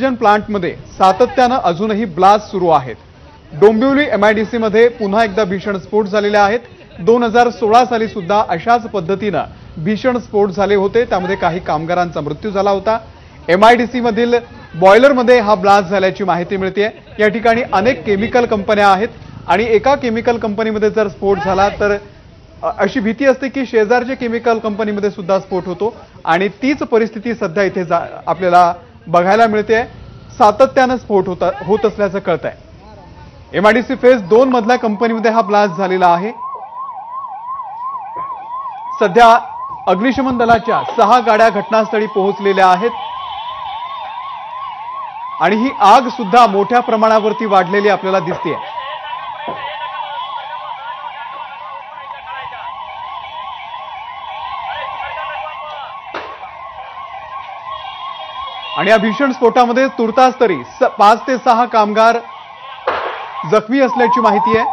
Oxygen प्लांटमध्ये सातत्यानं अजूनही ब्लास्ट सुरू आहेत। डोंबिवली एमआयडीसी मध्ये पुन्हा एकदा भीषण स्फोट झालेले आहेत। 2016 साली सुद्धा अशाच पद्धतीनं भीषण स्फोट झाले होते, त्यामध्ये काही कामगारांचा मृत्यू झाला होता। एमआयडीसी मधील बॉयलरमध्ये हा ब्लास्ट झाल्याची माहिती मिळते। या ठिकाणी अनेक केमिकल कंपन्या आहेत आणि एका केमिकल कंपनीमध्ये जर स्फोट झाला तर अशी भीती असते की शेजारच्या केमिकल कंपनीमध्ये सुद्धा स्फोट होतो आणि तीच परिस्थिती सध्या इथे आपल्याला बघायला मिळते। सातत्याने स्फोट होत असल्याचं कळतंय। एमआयडीसी फेज 2 मधल्या कंपनीमध्ये हा ब्लास्ट झालेला आहे। सध्या अग्निशमन दलाच्या 6 गाड्या घटनास्थळी पोहोचलेल्या आहेत आणि ही आग सुद्धा मोठ्या प्रमाणावरती वाढलेली आपल्याला दिसते। आणि या भीषण स्फोटामध्ये तुर्तास तरी 5 ते 6 कामगार जखमी असल्याची माहिती आहे।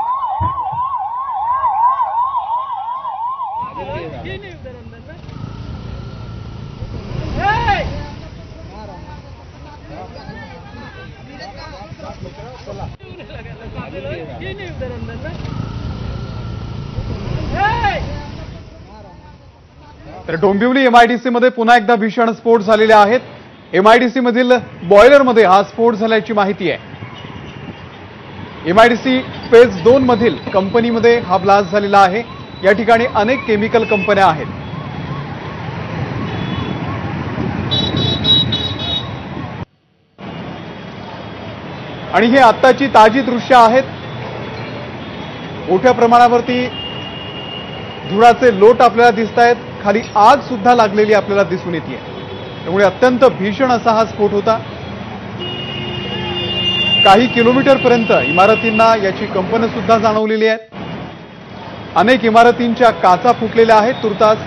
तर डोंबिवली एमआयडीसी मध्ये पुन्हा एकदा भीषण स्फोट झालेले आहेत। एमआयडीसी मधील बॉयलरमध्ये हा स्फोट झाल्याची माहिती आहे। एमआयडीसी फेज 2 मधील कंपनीमध्ये हा ब्लास्ट झालेला आहे। या ठिकाणी अनेक केमिकल कंपन्या आहेत। आणि हे आत्ताची ताजी दृश्य आहेत। मोठ्या प्रमाणावरती धुराचे लोट आपल्याला दिसत आहेत। खाली आग सुद्धा लागलेली आपल्याला दिसून येते। त्यामुळे अत्यंत भीषण असा हा स्फोट होता। काही किलोमीटरपर्यंत इमारतींना याची कंपनं सुद्धा जाणवलेली आहेत। अनेक इमारतींच्या काचा फुटलेल्या आहेत। तुर्तास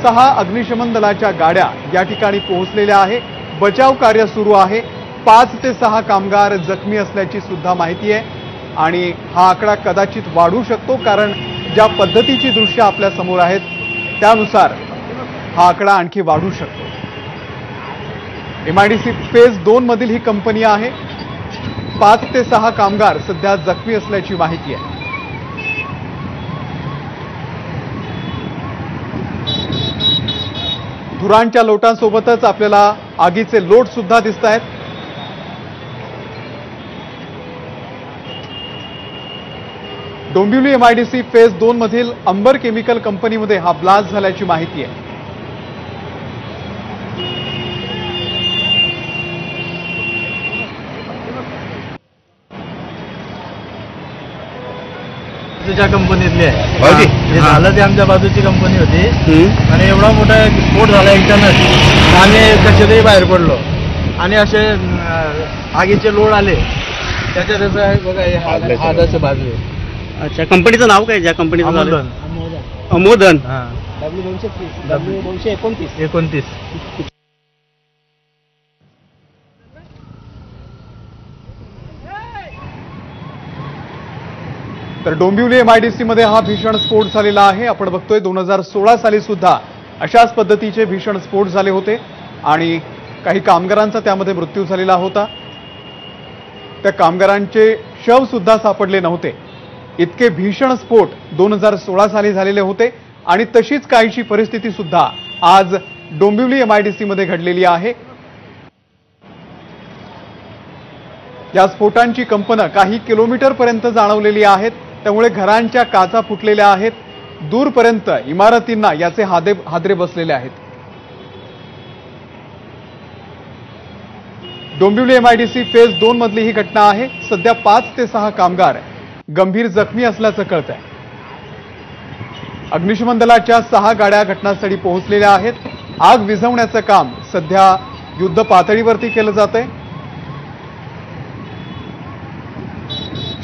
6 अग्निशमन दलाच्या गाड्या या ठिकाणी पोहोचलेल्या आहे। बचाव कार्य सुरू आहे। 5 ते 6 कामगार जखमी असल्याची सुद्धा माहिती आहे आणि हा आकडा कदाचित वाढू शकतो, कारण ज्या पद्धतीची दृश्य आपल्या समोर आहेत त्यानुसार हा आकडा आणखी वाढू शकतो। एमआयडीसी फेज 2 मधील ही कंपनी आहे। 5 ते 6 कामगार सध्या जखमी असल्याची माहिती आहे। धुरांच्या लोटांसोबतच आपल्याला आगीचे लोट सुद्धा दिसत आहेत। डोंबिवली एमआयडीसी फेज 2 मधील अंबर केमिकल कंपनीमध्ये हा ब्लास्ट झाल्याची माहिती आहे। ज्या कंपनीतली आहे हे झालं ते आमच्या बाजूची कंपनी होती आणि एवढा मोठा स्फोट झाला एकदमच। आम्ही कशातही बाहेर पडलो आणि असे आगीचे लोड आले त्याच्यात असं आहे बघा, हाताचं बाजू। अच्छा, कंपनीचं नाव काय? ज्या कंपनीचं नाव अमोदन W229 तर डोंबिवली एमआयडीसी मध्ये हा भीषण स्फोट झालेला आहे। आपण बघतोय 2016 साली सुद्धा अशाच पद्धतीचे भीषण स्फोट झाले होते आणि काही कामगारांचा त्यामध्ये मृत्यू झालेला होता। त्या कामगारांचे शव सुद्धा सापडले नव्हते। इतके भीषण स्फोट 2016 साली झालेले होते आणि तशीच काहीशी परिस्थिती सुद्धा आज डोंबिवली एमआयडीसी मध्ये घडलेली आहे। या स्फोटांची कंपनं काही किलोमीटरपर्यंत जाणवलेली आहेत। त्यामुळे घरांच्या काचा फुटलेल्या आहेत। दूरपर्यंत इमारतींना याचे हादरे बसलेले आहेत। डोंबिवली एमआयडीसी फेज 2 मधली ही घटना आहे। सध्या 5 ते 6 कामगार गंभीर जखमी असल्याचं कळतंय। अग्निशमन दलाच्या 6 गाड्या घटनास्थळी पोहोचलेल्या आहेत। आग विझवण्याचं काम सध्या युद्ध पातळीवरती केलं जातंय।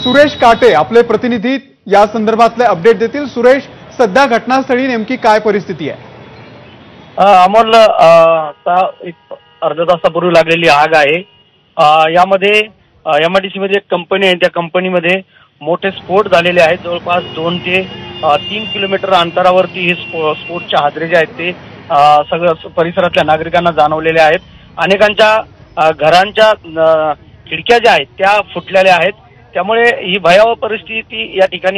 सुरेश काटे आपले प्रतिनिधी या संदर्भातले अपडेट देतील। सुरेश, सध्या घटनास्थळी नेमकी काय परिस्थिती आहे? अमोल, एक अर्धा तासापूर्वी लागलेली आग आहे। यामध्ये एमआयडीसी मध्ये एक कंपनी आहे, त्या कंपनीमध्ये मोठे स्फोट झालेले आहेत। जवळपास 2 ते 3 किलोमीटर अंतरावरती हे स्फोटचे हादरे जे आहेत ते सगळं परिसरातल्या नागरिकांना जाणवलेले आहेत। अनेकांच्या घरांच्या खिडक्या ज्या आहेत त्या फुटलेल्या आहेत. त्यामुळे ही भयावह परिस्थिती या ठिकाणी